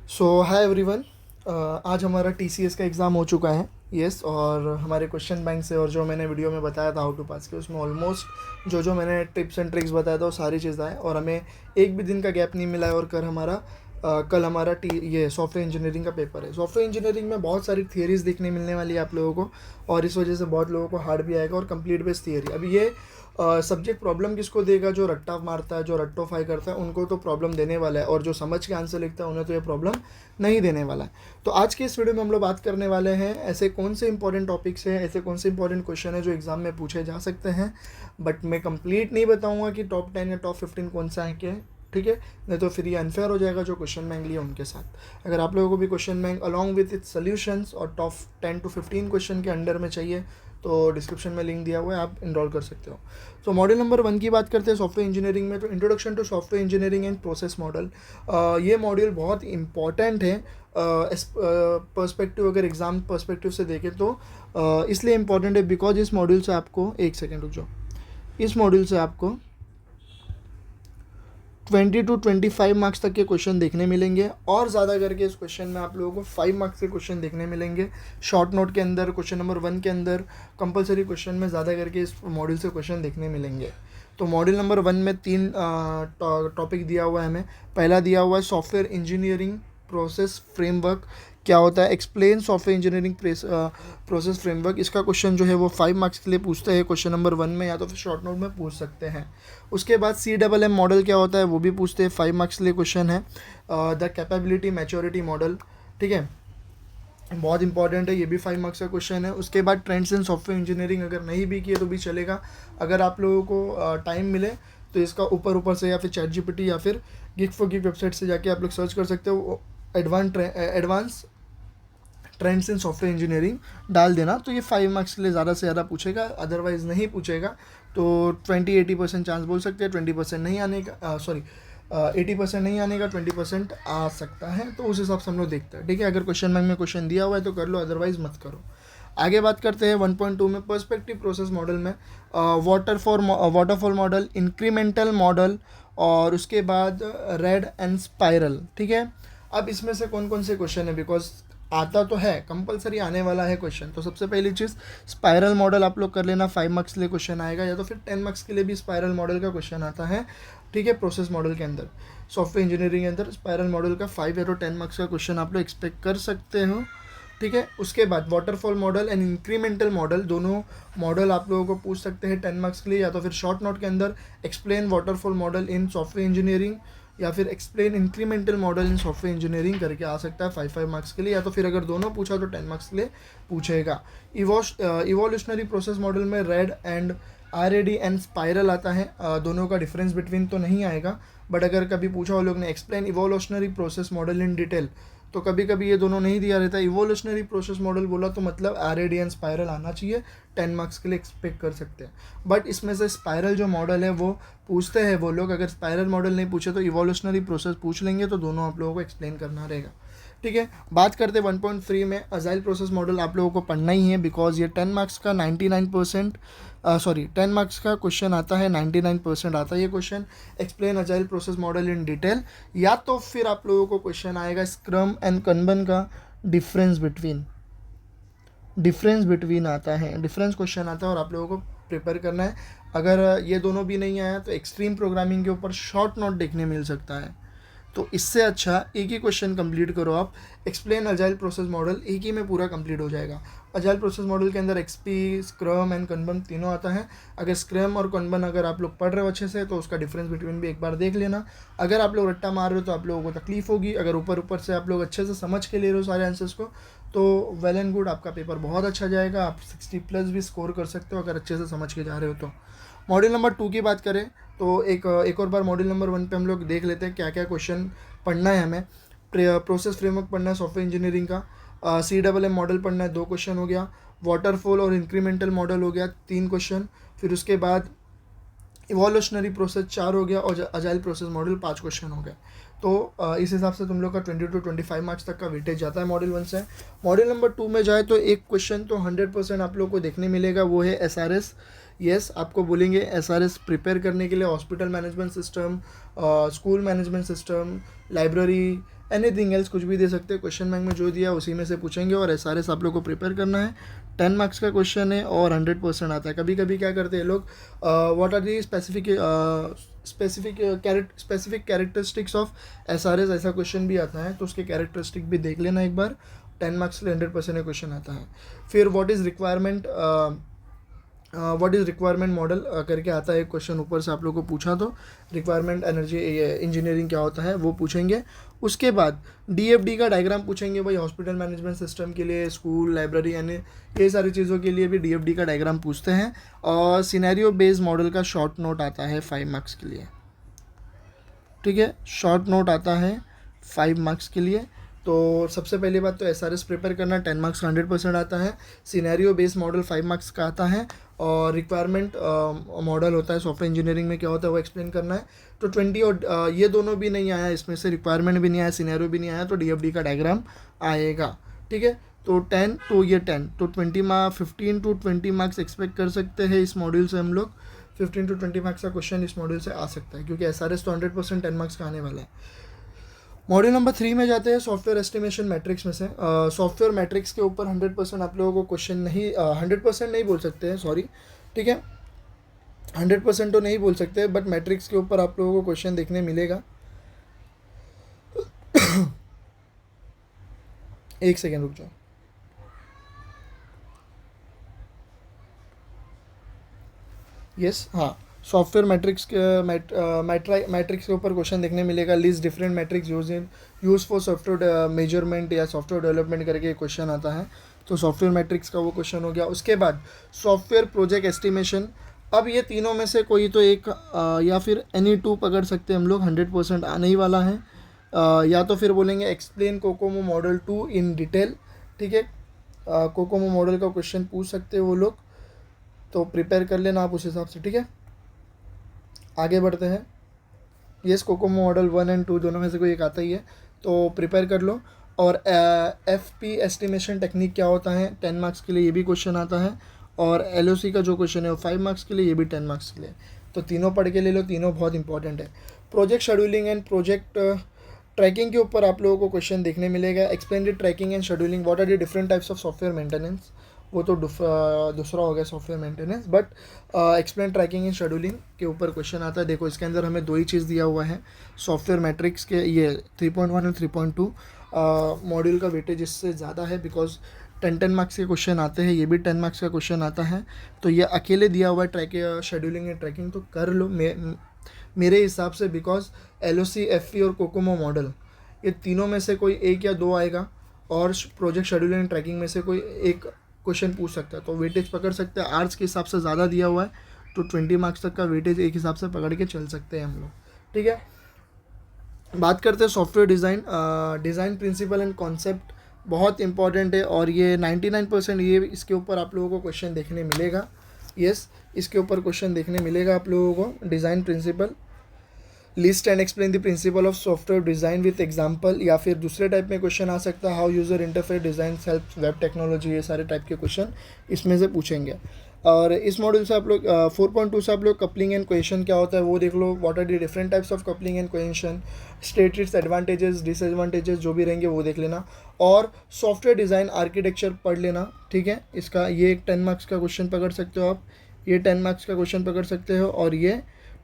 सो hi everyone. आज हमारा TCS का एग्ज़ाम हो चुका है। यस, और हमारे क्वेश्चन बैंक से और जो मैंने वीडियो में बताया था हाउ टू पास के, उसमें ऑलमोस्ट जो जो मैंने टिप्स एंड ट्रिक्स बताया था वो सारी चीज़ आए और हमें एक भी दिन का गैप नहीं मिला है। और कल हमारा ये सॉफ्टवेयर इंजीनियरिंग का पेपर है। सॉफ्टवेयर इंजीनियरिंग में बहुत सारी थियरीज देखने मिलने वाली है आप लोगों को, और इस वजह से बहुत लोगों को हार्ड भी आएगा। और कंप्लीट बेस्ड थियरी, अभी ये सब्जेक्ट प्रॉब्लम किसको देगा? जो रट्टा मारता है, जो रट्टोफाई करता है, उनको तो प्रॉब्लम देने वाला है, और जो समझ के आंसर लिखता है उन्हें तो ये प्रॉब्लम नहीं देने वाला है। तो आज के इस वीडियो में हम लोग बात करने वाले हैं ऐसे कौन से इंपॉर्टेंट टॉपिक्स हैं, ऐसे कौन से इंपॉर्टेंट क्वेश्चन है जो एग्जाम में पूछे जा सकते हैं। बट मैं कंप्लीट नहीं बताऊंगा कि टॉप 10 या टॉप 15 कौन सा है क्या है, ठीक है? नहीं तो फिर ये अनफेयर हो जाएगा जो क्वेश्चन बैंक लिए उनके साथ। अगर आप लोगों को भी question bank along with its solutions और टॉप 10 to 15 क्वेश्चन के अंडर में चाहिए तो डिस्क्रिप्शन में लिंक दिया हुआ है, आप इनरोल कर सकते हो। तो मॉड्यूल नंबर 1 की बात करते हैं सॉफ्टवेयर इंजीनियरिंग में। तो introduction to software engineering and process model, ये मॉड्यूल बहुत इंपॉर्टेंट है इस पर्सपेक्टिव, अगर एग्ज़ाम पर्सपेक्टिव से देखें तो इसलिए इम्पॉर्टेंट है बिकॉज इस मॉड्यूल से आपको, एक सेकेंड रुक जाओ, इस मॉड्यूल से आपको 20 to 25 मार्क्स तक के क्वेश्चन देखने मिलेंगे, और ज़्यादा करके इस क्वेश्चन में आप लोगों को 5 मार्क्स के क्वेश्चन देखने मिलेंगे। शॉर्ट नोट के अंदर क्वेश्चन नंबर 1 के अंदर कंपलसरी क्वेश्चन में ज़्यादा करके इस मॉड्यूल से क्वेश्चन देखने मिलेंगे। तो मॉड्यूल नंबर 1 में 3 टॉपिक दिया हुआ है हमें। पहला दिया हुआ है सॉफ्टवेयर इंजीनियरिंग प्रोसेस फ्रेमवर्क, क्या होता है? Explain software engineering process framework. इसका क्वेश्चन जो है वो 5 मार्क्स के लिए पूछते हैं क्वेश्चन नंबर 1 में, या तो फिर शॉर्ट नोट में पूछ सकते हैं। उसके बाद CMM मॉडल क्या होता है वो भी पूछते हैं, 5 मार्क्स के लिए क्वेश्चन है। द कैपेबिलिटी मैच्योरिटी मॉडल, ठीक है, बहुत इंपॉर्टेंट है, ये भी 5 मार्क्स का क्वेश्चन है। उसके बाद ट्रेंड्स इन सॉफ्टवेयर इंजीनियरिंग, अगर नहीं भी किए तो भी चलेगा। अगर आप लोगों को टाइम मिले तो इसका ऊपर ऊपर से या फिर ChatGPT या फिर गिग फॉर गिग वेबसाइट से जाके आप लोग सर्च कर सकते हो। Advance trends in software engineering डाल देना, तो ये 5 मार्क्स के लिए ज़्यादा से ज़्यादा पूछेगा, अदरवाइज़ नहीं पूछेगा। तो 20-80% चांस बोल सकते हैं, 20% नहीं आने का, सॉरी 80% नहीं आने का, 20% आ सकता है। तो उस हिसाब से हम लोग देखते हैं, ठीक है? अगर क्वेश्चन बैंक में क्वेश्चन दिया हुआ है तो कर लो, अदरवाइज मत करो। आगे बात करते हैं 1.2 में पर्सपेक्टिव प्रोसेस मॉडल में वाटरफॉल मॉडल, इंक्रीमेंटल मॉडल, और उसके बाद रेड एंड स्पाइरल, ठीक है? अब इसमें से कौन कौन से क्वेश्चन है, बिकॉज आता तो है, कंपलसरी आने वाला है क्वेश्चन। तो सबसे पहली चीज़ स्पाइरल मॉडल आप लोग कर लेना, 5 मार्क्स के लिए क्वेश्चन आएगा, या तो फिर 10 मार्क्स के लिए भी स्पाइरल मॉडल का क्वेश्चन आता है, ठीक है? प्रोसेस मॉडल के अंदर, सॉफ्टवेयर इंजीनियरिंग के अंदर स्पाइरल मॉडल का 5 या तो 10 मार्क्स का क्वेश्चन आप लोग एक्सपेक्ट कर सकते हो, ठीक है? उसके बाद waterfall model and incremental model, दोनों मॉडल आप लोगों को पूछ सकते हैं 10 मार्क्स के लिए, या तो फिर शॉर्ट नोट के अंदर एक्सप्लेन वाटरफॉल मॉडल इन सॉफ्टवेयर इंजीनियरिंग, या फिर एक्सप्लेन इंक्रीमेंटल मॉडल इन सॉफ्टवेयर इंजीनियरिंग करके आ सकता है 5 मार्क्स के लिए, या तो फिर अगर दोनों पूछा तो 10 मार्क्स के लिए पूछेगा। इवोल्यूशनरी प्रोसेस मॉडल में red and RAD and spiral आता है, दोनों का डिफरेंस बिटवीन तो नहीं आएगा, बट अगर कभी पूछा हो लोग ने explain evolutionary process model in detail, तो कभी कभी ये दोनों नहीं दिया रहता। इवोल्यूशनरी प्रोसेस मॉडल बोला तो मतलब RAD एंड स्पाइरल आना चाहिए, 10 मार्क्स के लिए एक्सपेक्ट कर सकते हैं। बट इसमें से स्पाइरल जो मॉडल है वो पूछते हैं वो लोग, अगर स्पाइरल मॉडल नहीं पूछे तो इवोल्यूशनरी प्रोसेस पूछ लेंगे, तो दोनों आप लोगों को एक्सप्लेन करना रहेगा, ठीक है? बात करते हैं 1.3 में अजाइल प्रोसेस मॉडल, आप लोगों को पढ़ना ही है, बिकॉज ये 10 मार्क्स का 99%, सॉरी 10 मार्क्स का क्वेश्चन आता है, 99% आता है ये question. Explain agile process model in detail, या तो फिर आप लोगों को क्वेश्चन आएगा स्क्रम एंड कनबन का डिफरेंस बिटवीन आता है, डिफरेंस क्वेश्चन आता है, और आप लोगों को प्रिपेयर करना है। अगर ये दोनों भी नहीं आया तो एक्सट्रीम प्रोग्रामिंग के ऊपर शॉर्ट नोट देखने मिल सकता है। तो इससे अच्छा एक ही क्वेश्चन कंप्लीट करो आप, एक्सप्लेन अजाइल प्रोसेस मॉडल, एक ही में पूरा कंप्लीट हो जाएगा। अजाइल प्रोसेस मॉडल के अंदर XP, स्क्रम एंड कनबन तीनों आता है। अगर स्क्रम और कनबन अगर आप लोग पढ़ रहे हो अच्छे से तो उसका डिफरेंस बिटवीन भी एक बार देख लेना। अगर आप लोग रट्टा मार रहे हो तो आप लोगों को तकलीफ होगी, अगर ऊपर ऊपर से आप लोग अच्छे से समझ के ले रहे हो सारे आंसर्स को तो वेल एंड गुड, आपका पेपर बहुत अच्छा जाएगा, आप 60+ भी स्कोर कर सकते हो अगर अच्छे से समझ के जा रहे हो तो। मॉड्यूल नंबर 2 की बात करें तो एक और बार मॉड्यूल नंबर 1 पे हम लोग देख लेते हैं क्या क्या क्वेश्चन पढ़ना है हमें। प्रोसेस फ्रेमवर्क पढ़ना है सॉफ्टवेयर इंजीनियरिंग का, CMM मॉडल पढ़ना है, 2 क्वेश्चन हो गया। वाटरफॉल और इंक्रीमेंटल मॉडल हो गया, 3 क्वेश्चन। फिर उसके बाद इवोल्यूशनरी प्रोसेस 4 हो गया, और अजाइल प्रोसेस मॉडल 5 क्वेश्चन हो गए। तो इस हिसाब से तुम लोग का 20 to 25 मार्क्स तक का वेटेज जाता है मॉड्यूल 1 से। मॉड्यूल नंबर 2 में जाए तो एक क्वेश्चन तो 100% आप लोग को देखने मिलेगा, वो है SRS। यस, आपको बोलेंगे SRS प्रिपेयर करने के लिए hospital management system, school management system, library anything else कुछ भी दे सकते हैं। क्वेश्चन बैंक में जो दिया उसी में से पूछेंगे और एसआरएस आप लोग को प्रिपेयर करना है। 10 मार्क्स का क्वेश्चन है और 100% आता है। कभी कभी क्या करते हैं लोग, what are the specific characteristics of SRS, ऐसा क्वेश्चन भी आता है तो उसके कैरेक्टरिस्टिक भी देख लेना एक बार। 10 मार्क्स के लिए 100% क्वेश्चन आता है। फिर व्हाट इज़ रिक्वायरमेंट मॉडल करके आता है एक क्वेश्चन, ऊपर से आप लोगों को पूछा तो रिक्वायरमेंट एनर्जी इंजीनियरिंग क्या होता है वो पूछेंगे। उसके बाद डीएफडी का डायग्राम पूछेंगे भाई, हॉस्पिटल मैनेजमेंट सिस्टम के लिए, स्कूल, लाइब्रेरी, यानी ये सारी चीज़ों के लिए भी डीएफडी का डायग्राम पूछते हैं। और सिनेरियो बेस्ड मॉडल का शॉर्ट नोट आता है 5 मार्क्स के लिए, ठीक है। शॉर्ट नोट आता है 5 मार्क्स के लिए। तो सबसे पहली बात तो एसआरएस प्रिपेयर करना, 10 मार्क्स का 100% आता है। सिनेरियो बेस्ड मॉडल 5 मार्क्स का आता है। और रिक्वायरमेंट मॉडल होता है सॉफ्टवेयर इंजीनियरिंग में क्या होता है वो एक्सप्लेन करना है। तो 20 और ये दोनों भी नहीं आया, इसमें से रिक्वायरमेंट भी नहीं आया, सिनेरियो भी नहीं आया, तो डीएफडी का डायग्राम आएगा, ठीक है। तो 10 तो ये 10 तो 15 to 20 मार्क्स एक्सपेक्ट कर सकते हैं इस मॉड्यूल से हम लोग। 15 to 20 मार्क्स का क्वेश्चन इस मॉड्यूल से आ सकता है, क्योंकि एसआरएस तो 100% 10 मार्क्स का आने वाला है। मॉड्यूल नंबर 3 में जाते हैं, सॉफ्टवेयर एस्टिमेशन मैट्रिक्स में से। सॉफ्टवेयर मैट्रिक्स के ऊपर 100% आप लोगों को क्वेश्चन नहीं, 100% नहीं बोल सकते हैं, सॉरी, ठीक है, 100% तो नहीं बोल सकते, बट मैट्रिक्स के ऊपर आप लोगों को क्वेश्चन देखने मिलेगा। एक सेकेंड रुक जाओ। यस, हाँ, सॉफ्टवेयर मैट्रिक्स मैट्रिक्स के ऊपर क्वेश्चन देखने मिलेगा। List different matrix use for software measurement या सॉफ्टवेयर डेवलपमेंट करके क्वेश्चन आता है, तो सॉफ्टवेयर मैट्रिक्स का वो क्वेश्चन हो गया। उसके बाद सॉफ्टवेयर प्रोजेक्ट एस्टिमेशन। अब ये तीनों में से कोई तो एक या फिर एनी टू पकड़ सकते हैं हम लोग, 100% आने ही वाला है। या तो फिर बोलेंगे explain Kokomo model 2 in detail, ठीक है। कोकोमो मॉडल का क्वेश्चन पूछ सकते हैं वो लोग, तो प्रिपेयर कर लेना आप उस हिसाब से, ठीक है। आगे बढ़ते हैं। यस, कोकोमो मॉडल 1 और 2 दोनों में से कोई एक आता ही है, तो प्रिपेयर कर लो। और एफपी एस्टिमेशन टेक्निक क्या होता है, 10 मार्क्स के लिए ये भी क्वेश्चन आता है। और एलओसी का जो क्वेश्चन है वो 5 मार्क्स के लिए, ये भी 10 मार्क्स के लिए। तो तीनों पढ़ के ले लो, तीनों बहुत इंपॉर्टेंट है। Project scheduling and project tracking के ऊपर आप लोगों को क्वेश्चन देखने मिलेगा। Explain tracking and scheduling, what are the different types of software maintenance, वो तो दूसरा हो गया software maintenance, but explain tracking and scheduling के ऊपर क्वेश्चन आता है। देखो इसके अंदर हमें दो ही चीज़ दिया हुआ है, सॉफ्टवेयर मैट्रिक्स के ये 3.1 और 3.2 मॉड्यूल का वेटेज इससे ज़्यादा है, बिकॉज 10 मार्क्स के क्वेश्चन आते हैं, ये भी 10 मार्क्स का क्वेश्चन आता है। तो ये अकेले दिया हुआ है ट्रैक शेड्यूलिंग एंड ट्रैकिंग, तो कर लो मेरे हिसाब से, बिकॉज एलओसी, एफपी और कोकोमो मॉडल ये तीनों में से कोई एक या दो आएगा, और प्रोजेक्ट शेड्यूलिंग एंड ट्रैकिंग में से कोई एक क्वेश्चन पूछ सकता है, तो वेटेज पकड़ सकते हैं। आर्ट्स के हिसाब से ज़्यादा दिया हुआ है, तो 20 मार्क्स तक का वेटेज एक हिसाब से पकड़ के चल सकते हैं हम लोग, ठीक है। बात करते हैं software design principle and concept, बहुत इंपॉर्टेंट है, और ये 99% ये इसके ऊपर आप लोगों को क्वेश्चन देखने मिलेगा। यस, इसके ऊपर क्वेश्चन देखने मिलेगा आप लोगों को। Design principle, list and explain the principle of software design with example, या फिर दूसरे टाइप में क्वेश्चन आ सकता है, how user interface design help web technology, ये सारे टाइप के क्वेश्चन इसमें से पूछेंगे। और इस मॉड्यूल से आप लोग 4.2 से आप लोग कपलिंग एंड कोहेशन क्या होता है वो देख लो। What are the different types of coupling and cohesion, states, advantages, disadvantages जो भी रहेंगे वो देख लेना। और सॉफ्टवेयर डिज़ाइन आर्किटेक्चर पढ़ लेना, ठीक है। इसका ये एक 10 मार्क्स का क्वेश्चन पकड़ सकते हो आप, ये 10 मार्क्स का क्वेश्चन पकड़ सकते हो, और ये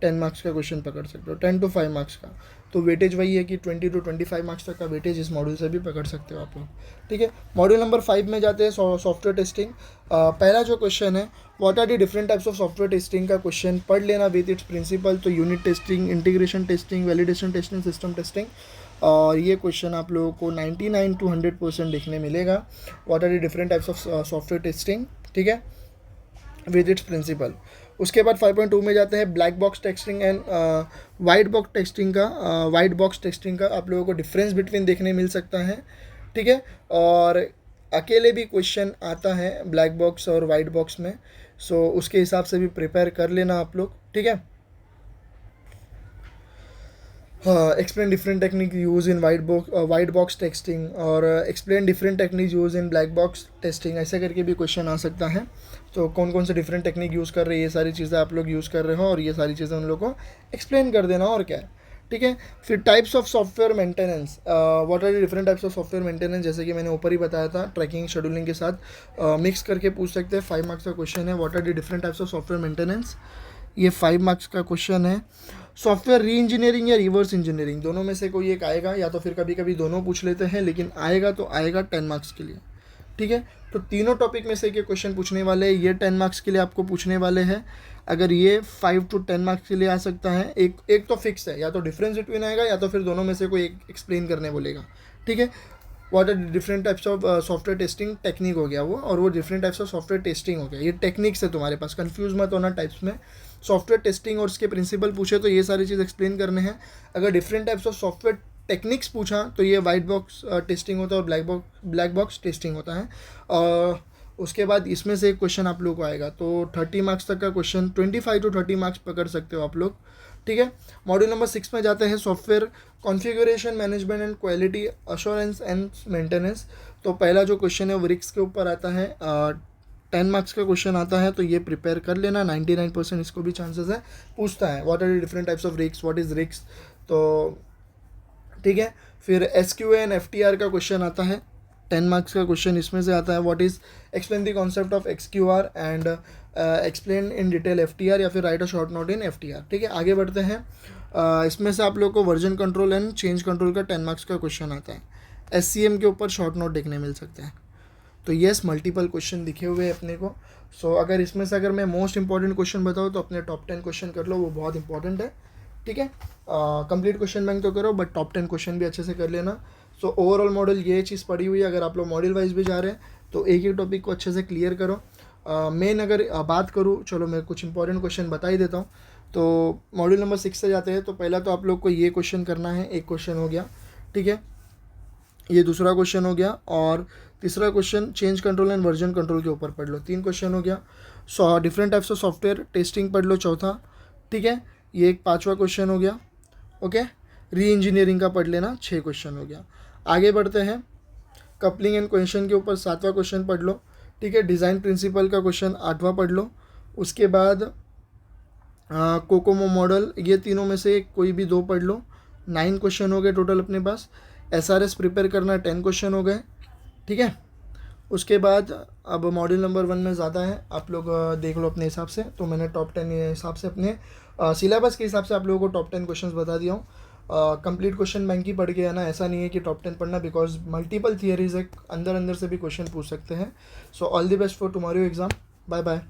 10 मार्क्स का क्वेश्चन पकड़ सकते हो, 10 to 5 मार्क्स का। तो वेटेज वही है कि 20 to 25 मार्क्स तक का वेटेज इस मॉड्यूल से भी पकड़ सकते हो आप लोग, ठीक है। मॉड्यूल नंबर 5 में जाते हैं, सॉफ्टवेयर टेस्टिंग। पहला जो क्वेश्चन है, what are the different types of software testing का क्वेश्चन पढ़ लेना विथ इट्स प्रिंसिपल। तो unit testing, integration testing, validation testing, system testing, और ये क्वेश्चन आप लोगों को 99 to 100% देखने मिलेगा। What are the different types of software testing, ठीक है, विद इट्स प्रिंसिपल। उसके बाद 5.2 में जाते हैं, black box testing and white box testing का। वाइट बॉक्स टेस्टिंग का आप लोगों को डिफरेंस बिटवीन देखने मिल सकता है, ठीक है। और अकेले भी क्वेश्चन आता है ब्लैक बॉक्स और वाइट बॉक्स में, सो उसके हिसाब से भी प्रिपेयर कर लेना आप लोग, ठीक है। Explain different technique use in white box testing, और explain different technique use in black box testing, ऐसे करके भी क्वेश्चन आ सकता है। तो कौन कौन से डिफरेंट टेक्निक यूज़ कर रहे हैं, ये सारी चीज़ें आप लोग यूज़ कर रहे हो, और ये सारी चीज़ें उन लोगों को एक्सप्लेन कर देना, और क्या है, ठीक है। फिर types of software maintenance, what are the different types of software maintenance, जैसे कि मैंने ऊपर ही बताया था, ट्रैकिंग शेड्यूलिंग के साथ मिक्स करके पूछ सकते हैं। 5 मार्क्स का क्वेश्चन है, what are the different types of software maintenance, ये 5 मार्क्स का क्वेश्चन है। सॉफ्टवेयर री इंजीनियरिंग या रिवर्स इंजीनियरिंग, दोनों में से कोई एक आएगा, या तो फिर कभी कभी दोनों पूछ लेते हैं, लेकिन आएगा तो आएगा 10 मार्क्स के लिए। ठीक है, तो तीनों टॉपिक में से एक क्वेश्चन पूछने वाले हैं, ये 10 मार्क्स के लिए आपको पूछने वाले हैं। अगर ये 5 to 10 मार्क्स के लिए आ सकता है, एक तो फिक्स है, या तो डिफरेंस बिटवीन आएगा या तो फिर दोनों में से कोई एक एक्सप्लेन करने बोलेगा। ठीक है, what are different types of software testing technique हो गया वो, और वो different types of software testing हो गया, ये टेक्निक्स है तुम्हारे पास, कंफ्यूज मत होना टाइप्स में। सॉफ्टवेयर टेस्टिंग और उसके प्रिंसिपल पूछे तो ये सारी चीज़ एक्सप्लेन करने हैं। अगर different types of software techniques पूछा तो ये वाइट बॉक्स टेस्टिंग होता है और ब्लैक बॉक्स टेस्टिंग होता है। उसके बाद इसमें से एक क्वेश्चन आप लोग को आएगा, तो 30 मार्क्स तक का क्वेश्चन, 25 to 30 मार्क्स पकड़ सकते हो आप लोग। ठीक है, मॉड्यूल नंबर 6 में जाते हैं, software configuration management and quality assurance and maintenance. तो पहला जो क्वेश्चन है वो रिक्स के ऊपर आता है, 10 मार्क्स का क्वेश्चन आता है, तो ये प्रिपेयर कर लेना, 99% इसको भी चांसेस है पूछता है। What are the different types of risks, what is risks, तो ठीक है। फिर SQA एंड FTR का क्वेश्चन आता है, 10 मार्क्स का क्वेश्चन इसमें से आता है। What is explain the concept of XQR and explain in detail FTR, या फिर right a short note in FTR। ठीक है, आगे बढ़ते हैं। इसमें से आप लोग को version control and change control का 10 मार्क्स का क्वेश्चन आता है, SCM के ऊपर शॉर्ट नोट देखने मिल सकते हैं। तो येस, मल्टीपल क्वेश्चन दिखे हुए हैं अपने को। सो अगर इसमें से अगर मैं मोस्ट इंपॉर्टेंट क्वेश्चन बताऊँ तो अपने टॉप 10 क्वेश्चन कर लो, वो बहुत इंपॉर्टेंट है। ठीक है, कंप्लीट क्वेश्चन बैंक तो करो, बट टॉप 10 क्वेश्चन भी अच्छे से कर लेना। सो ओवरऑल मॉडल ये चीज़ पड़ी हुई है। अगर आप लोग मॉडल वाइज भी जा रहे हैं तो एक ही टॉपिक को अच्छे से क्लियर करो। मेन अगर बात करूँ, चलो मैं कुछ इंपॉर्टेंट क्वेश्चन बता ही देता हूँ। तो मॉड्यूल नंबर 6 से जाते हैं, तो पहला तो आप लोग को ये क्वेश्चन करना है, एक क्वेश्चन हो गया। ठीक है, ये दूसरा क्वेश्चन हो गया, और तीसरा question change control and version control के ऊपर पढ़ लो, 3 क्वेश्चन हो गया। Different types of software testing पढ़ लो, चौथा। ठीक है, ये एक 5वां क्वेश्चन हो गया। ओके, री इंजीनियरिंग का पढ़ लेना, 6 क्वेश्चन हो गया। आगे बढ़ते हैं, कपलिंग एंड कोहेशन के ऊपर 7वां क्वेश्चन पढ़ लो। ठीक है, डिज़ाइन प्रिंसिपल का क्वेश्चन 8वां पढ़ लो। उसके बाद कोकोमो मॉडल, ये तीनों में से कोई भी 2 पढ़ लो, 9 क्वेश्चन हो गए टोटल अपने पास। SRS प्रिपेयर करना, 10 क्वेश्चन हो गए। ठीक है, उसके बाद अब मॉड्यूल नंबर 1 में ज़्यादा है, आप लोग देख लो अपने हिसाब से। तो मैंने टॉप 10 के हिसाब से अपने सिलेबस के हिसाब से आप लोगों को टॉप 10 क्वेश्चंस बता दिया हूँ। कंप्लीट क्वेश्चन बैंक ही पढ़ के आना, ऐसा नहीं है कि टॉप 10 पढ़ना, बिकॉज मल्टीपल थियरीज है, अंदर अंदर से भी क्वेश्चन पूछ सकते हैं। So all the best for tomorrow exam, bye bye.